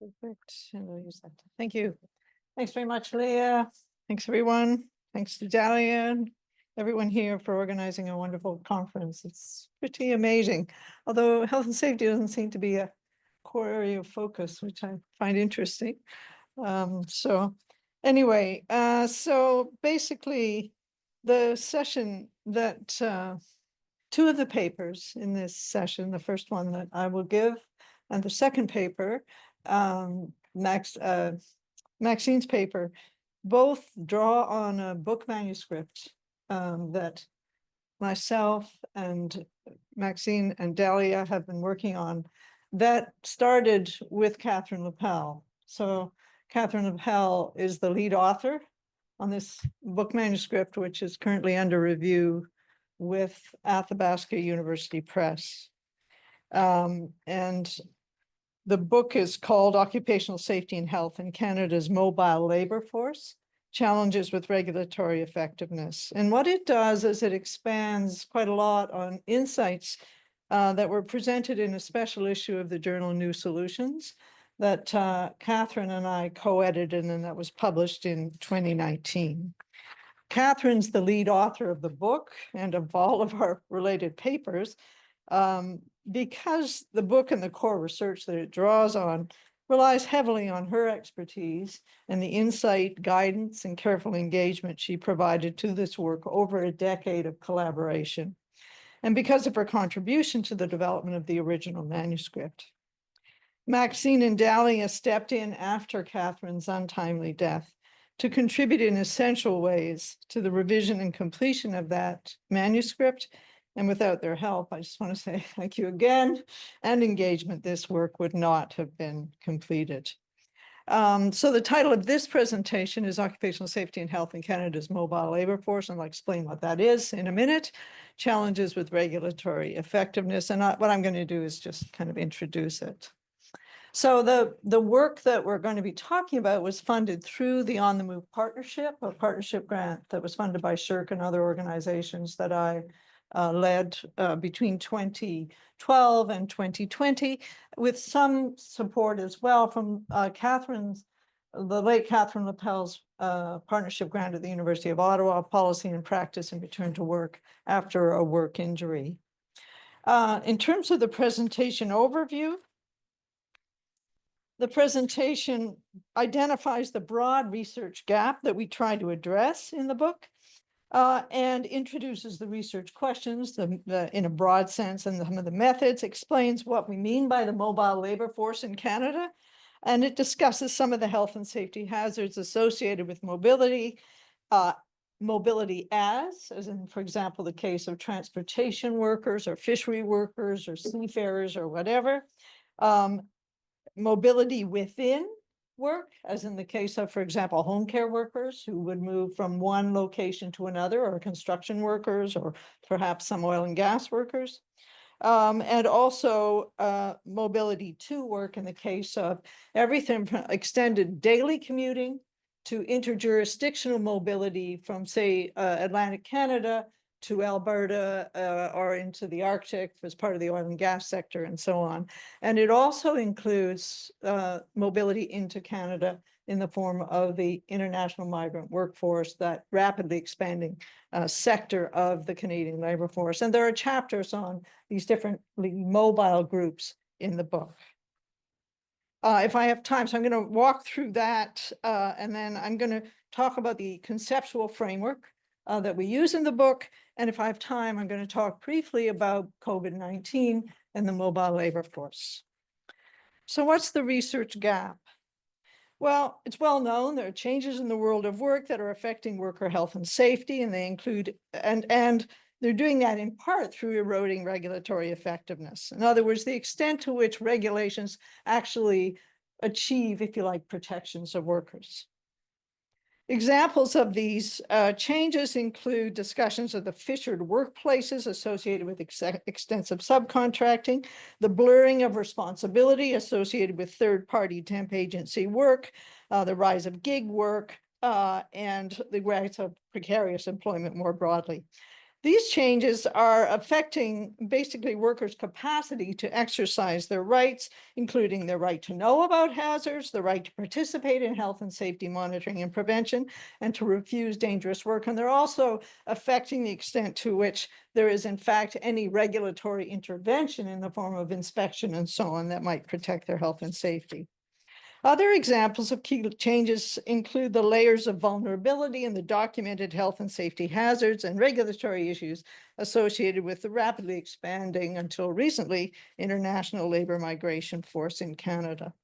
Perfect. And we'll use that. Thank you. Thanks very much, Leah. Thanks, everyone. Thanks to Dalia and everyone here for organizing a wonderful conference. It's pretty amazing. Although health and safety doesn't seem to be a core area of focus, which I find interesting. So anyway, so basically the session that two of the papers in this session, the first one that I will give, and the second paper, Maxine's paper, both draw on a book manuscript that myself and Maxine and Dalia have been working on that started with Catherine Lapel. So Catherine Lapel is the lead author on this book manuscript, which is currently under review with Athabasca University Press. And the book is called Occupational Safety and Health in Canada's Mobile Labor Force, Challenges with Regulatory Effectiveness. And what it does is it expands quite a lot on insights that were presented in a special issue of the journal New Solutions that Catherine and I co-edited, and that was published in 2019. Catherine's the lead author of the book and of all of our related papers, because the book and the core research that it draws on relies heavily on her expertise and the insight, guidance, and careful engagement she provided to this work over a decade of collaboration, and because of her contribution to the development of the original manuscript. Maxine and Dalia stepped in after Catherine's untimely death to contribute in essential ways to the revision and completion of that manuscript. And without their help, I just want to say thank you again, and engagement, this work would not have been completed. So the title of this presentation is Occupational Safety and Health in Canada's Mobile Labor Force, and I'll explain what that is in a minute. Challenges with Regulatory Effectiveness, and what I'm going to do is just kind of introduce it. So the work that we're going to be talking about was funded through the On the Move Partnership, a partnership grant that was funded by SSHRC and other organizations that I led between 2012 and 2020, with some support as well from the late Catherine Lapel's partnership grant at the University of Ottawa, Policy and Practice and Return to Work after a work injury. In terms of the presentation overview, the presentation identifies the broad research gap that we try to address in the book, and introduces the research questions in a broad sense and some of the methods, explains what we mean by the mobile labor force in Canada, and it discusses some of the health and safety hazards associated with mobility, mobility as in, for example, the case of transportation workers or fishery workers or seafarers or whatever, mobility within work, as in the case of, for example, home care workers who would move from one location to another, or construction workers, or perhaps some oil and gas workers. And also mobility to work in the case of everything from extended daily commuting to interjurisdictional mobility from, say, Atlantic Canada to Alberta or into the Arctic as part of the oil and gas sector and so on. And it also includes mobility into Canada in the form of the international migrant workforce, that rapidly expanding sector of the Canadian labor force. And there are chapters on these different mobile groups in the book. If I have time, so I'm going to walk through that, and then I'm going to talk about the conceptual framework that we use in the book. And if I have time, I'm going to talk briefly about COVID-19 and the mobile labor force. So what's the research gap? Well, it's well known there are changes in the world of work that are affecting worker health and safety, and they include, and they're doing that in part through eroding regulatory effectiveness. In other words, the extent to which regulations actually achieve, if you like, protections of workers. Examples of these changes include discussions of the fissured workplaces associated with extensive subcontracting, the blurring of responsibility associated with third-party temp agency work, the rise of gig work, and the rise of precarious employment more broadly. These changes are affecting basically workers' capacity to exercise their rights, including their right to know about hazards, the right to participate in health and safety monitoring and prevention, and to refuse dangerous work. And they're also affecting the extent to which there is, in fact, any regulatory intervention in the form of inspection and so on that might protect their health and safety. Other examples of key changes include the layers of vulnerability in the documented health and safety hazards and regulatory issues associated with the rapidly expanding, until recently, international labor migration force in Canada.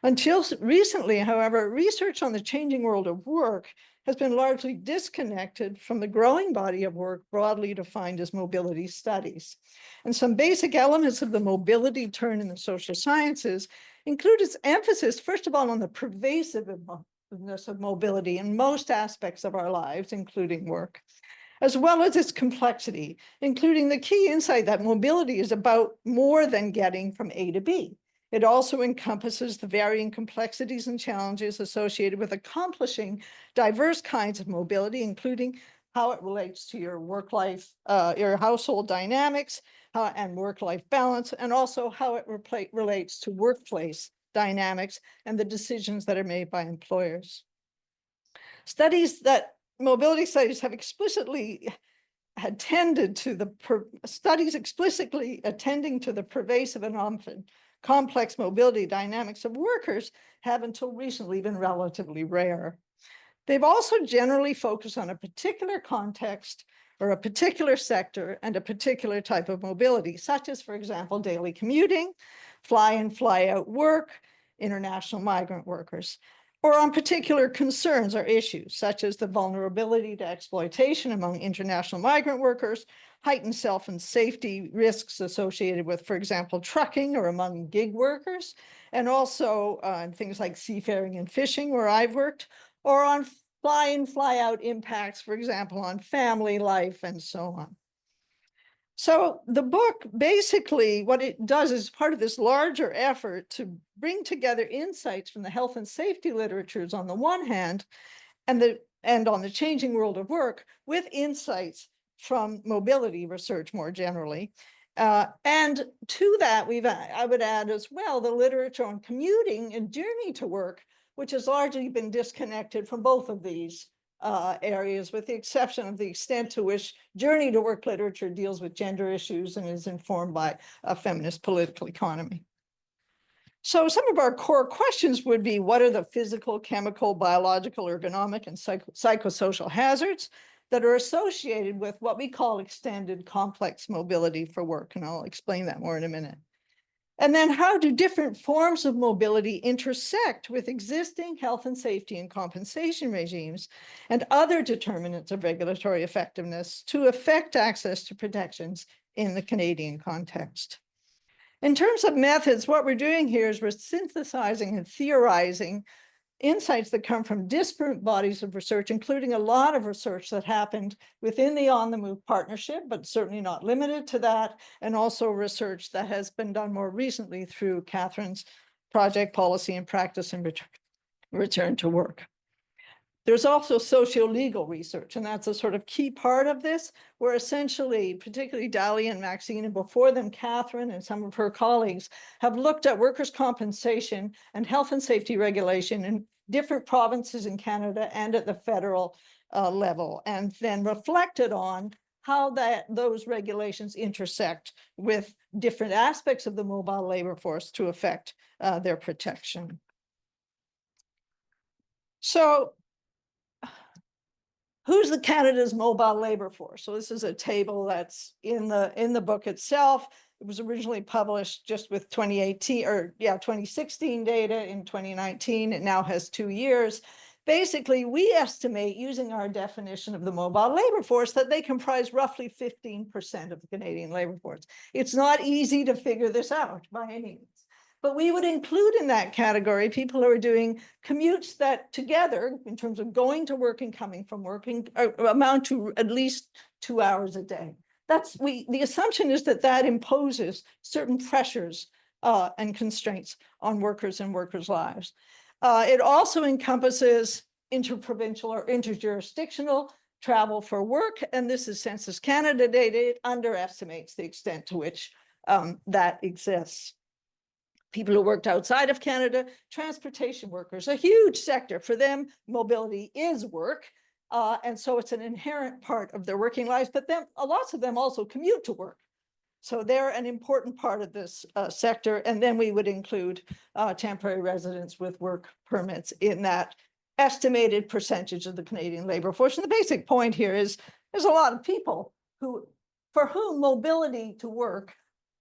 Until recently, however, research on the changing world of work has been largely disconnected from the growing body of work broadly defined as mobility studies. And some basic elements of the mobility turn in the social sciences include its emphasis, first of all, on the pervasiveness of mobility in most aspects of our lives, including work, as well as its complexity, including the key insight that mobility is about more than getting from A to B. It also encompasses the varying complexities and challenges associated with accomplishing diverse kinds of mobility, including how it relates to your work life, your household dynamics, and work-life balance, and also how it relates to workplace dynamics and the decisions that are made by employers. Mobility studies have explicitly attended to studies explicitly attending to the pervasive and often complex mobility dynamics of workers have until recently been relatively rare. They've also generally focused on a particular context or a particular sector and a particular type of mobility, such as, for example, daily commuting, fly-in, fly-out work, international migrant workers, or on particular concerns or issues, such as the vulnerability to exploitation among international migrant workers, heightened health and safety risks associated with, for example, trucking or among gig workers, and also things like seafaring and fishing, where I've worked, or on fly-in, fly-out impacts, for example, on family life and so on. So the book, basically, what it does is part of this larger effort to bring together insights from the health and safety literatures on the one hand, and on the changing world of work, with insights from mobility research more generally. And to that, I would add as well the literature on commuting and journey to work, which has largely been disconnected from both of these areas, with the exception of the extent to which journey to work literature deals with gender issues and is informed by a feminist political economy. So some of our core questions would be, what are the physical, chemical, biological, ergonomic, and psychosocial hazards that are associated with what we call extended complex mobility for work? And I'll explain that more in a minute. And then how do different forms of mobility intersect with existing health and safety and compensation regimes and other determinants of regulatory effectiveness to affect access to protections in the Canadian context? In terms of methods, what we're doing here is we're synthesizing and theorizing insights that come from disparate bodies of research, including a lot of research that happened within the On the Move partnership, but certainly not limited to that, and also research that has been done more recently through Catherine's project, Policy and Practice and Return to Work. There's also socio-legal research, and that's a sort of key part of this, where essentially, particularly Dalia and Maxine, and before them, Catherine and some of her colleagues, have looked at workers' compensation and health and safety regulation in different provinces in Canada and at the federal level, and then reflected on how those regulations intersect with different aspects of the mobile labor force to affect their protection. So, who's the Canada's mobile labor force? So this is a table that's in the book itself. It was originally published just with 2016 data in 2019. It now has 2 years. Basically, we estimate, using our definition of the mobile labor force, that they comprise roughly 15% of the Canadian labor force. It's not easy to figure this out by any means. But we would include in that category people who are doing commutes that together, in terms of going to work and coming from work, amount to at least 2 hours a day. The assumption is that imposes certain pressures and constraints on workers and workers' lives. It also encompasses interprovincial or interjurisdictional travel for work, and this is Census Canada data. It underestimates the extent to which that exists. People who worked outside of Canada, transportation workers, a huge sector. For them, mobility is work. And so it's an inherent part of their working lives, but then lots of them also commute to work. So they're an important part of this sector. And then we would include temporary residents with work permits in that estimated percentage of the Canadian labor force. And the basic point here is there's a lot of people for whom mobility to work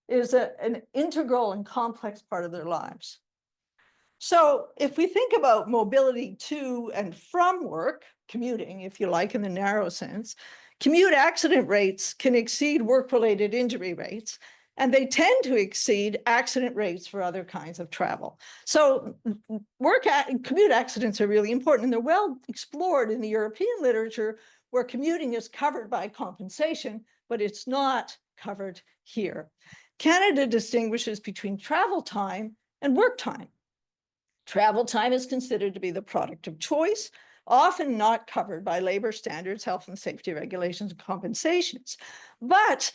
is an integral and complex part of their lives. So if we think about mobility to and from work, commuting, if you like, in the narrow sense, commute accident rates can exceed work-related injury rates, and they tend to exceed accident rates for other kinds of travel. So commute accidents are really important, and they're well explored in the European literature, where commuting is covered by compensation, but it's not covered here. Canada distinguishes between travel time and work time. Travel time is considered to be the product of choice, often not covered by labor standards, health and safety regulations, and compensations. But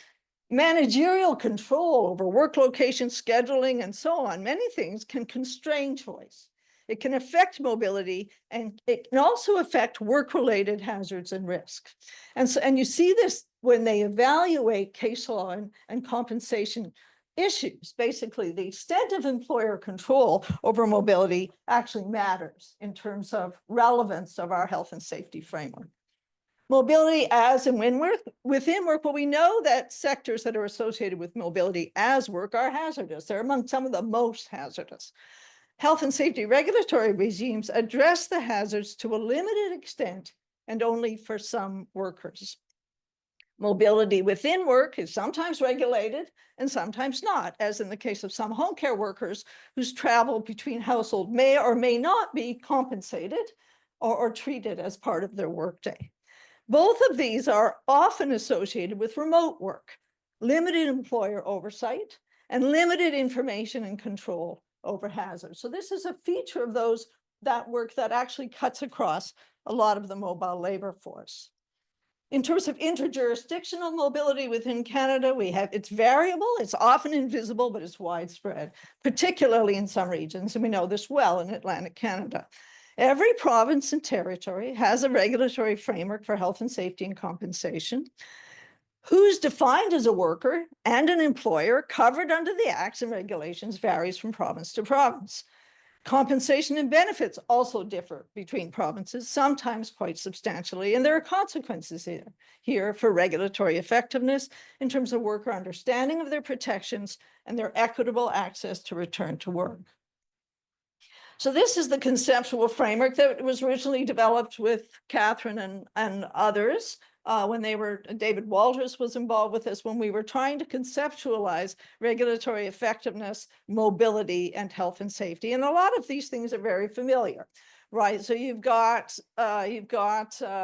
managerial control over work location, scheduling, and so on, many things can constrain choice. It can affect mobility, and it can also affect work-related hazards and risks. And you see this when they evaluate case law and compensation issues. Basically, the extent of employer control over mobility actually matters in terms of relevance of our health and safety framework. Mobility as and when we're within work, but we know that sectors that are associated with mobility as work are hazardous. They're among some of the most hazardous. Health and safety regulatory regimes address the hazards to a limited extent and only for some workers. Mobility within work is sometimes regulated and sometimes not, as in the case of some home care workers whose travel between households may or may not be compensated or treated as part of their workday. Both of these are often associated with remote work, limited employer oversight, and limited information and control over hazards. So this is a feature of that work that actually cuts across a lot of the mobile labor force. In terms of interjurisdictional mobility within Canada, it's variable, it's often invisible, but it's widespread, particularly in some regions, and we know this well in Atlantic Canada. Every province and territory has a regulatory framework for health and safety and compensation. Who's defined as a worker and an employer covered under the acts and regulations varies from province to province. Compensation and benefits also differ between provinces, sometimes quite substantially, and there are consequences here for regulatory effectiveness in terms of worker understanding of their protections and their equitable access to return to work. So this is the conceptual framework that was originally developed with Catherine and others when David Walters was involved with this, when we were trying to conceptualize regulatory effectiveness, mobility, and health and safety. And a lot of these things are very familiar, right? So you've got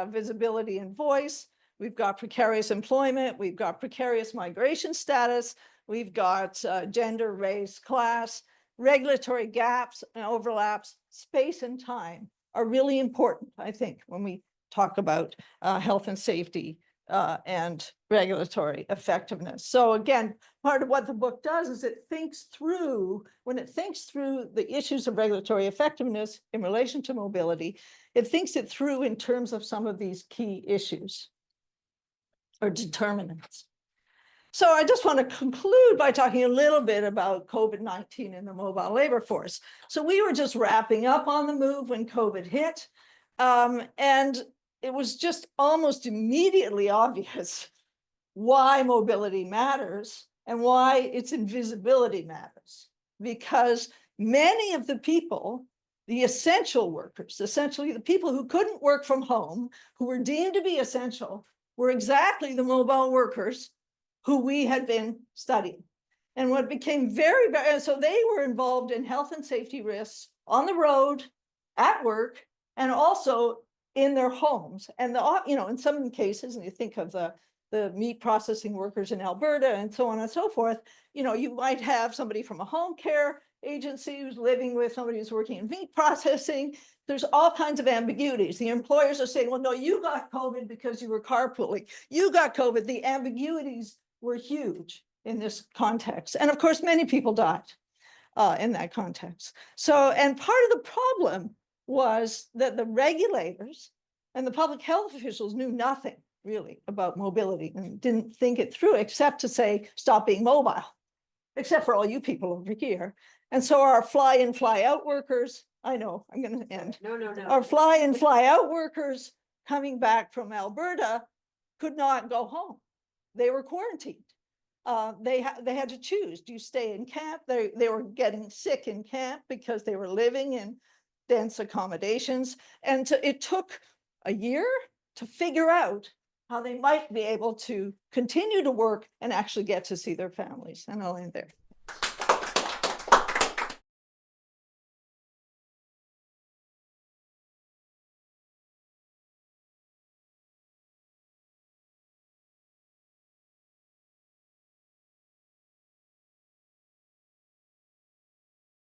visibility and voice, we've got precarious employment, we've got precarious migration status, we've got gender, race, class. Regulatory gaps and overlaps, space and time are really important, I think, when we talk about health and safety and regulatory effectiveness. So again, part of what the book does is when it thinks through the issues of regulatory effectiveness in relation to mobility, it thinks it through in terms of some of these key issues or determinants. So I just want to conclude by talking a little bit about COVID-19 and the mobile labor force. So we were just wrapping up on the move when COVID hit, and it was just almost immediately obvious why mobility matters and why its invisibility matters. Because many of the people, the essential workers, essentially the people who couldn't work from home, who were deemed to be essential, were exactly the mobile workers who we had been studying. And what became so they were involved in health and safety risks on the road, at work, and also in their homes. And in some cases, and you think of the the meat processing workers in Alberta and so on and so forth, you know, you might have somebody from a home care agency who's living with somebody who's working in meat processing. There's all kinds of ambiguities. The employers are saying, well, no, you got COVID because you were carpooling. You got COVID. The ambiguities were huge in this context. And of course, many people died in that context. So, and part of the problem was that the regulators and the public health officials knew nothing really about mobility and didn't think it through except to say, stop being mobile, except for all you people over here. And so our fly in, fly out workers, I know, I'm going to end. No. Our fly in, fly out workers coming back from Alberta could not go home. They were quarantined. They had to choose. Do you stay in camp? They were getting sick in camp because they were living in dense accommodations. And so it took a year to figure out how they might be able to continue to work and actually get to see their families. And I'll end there.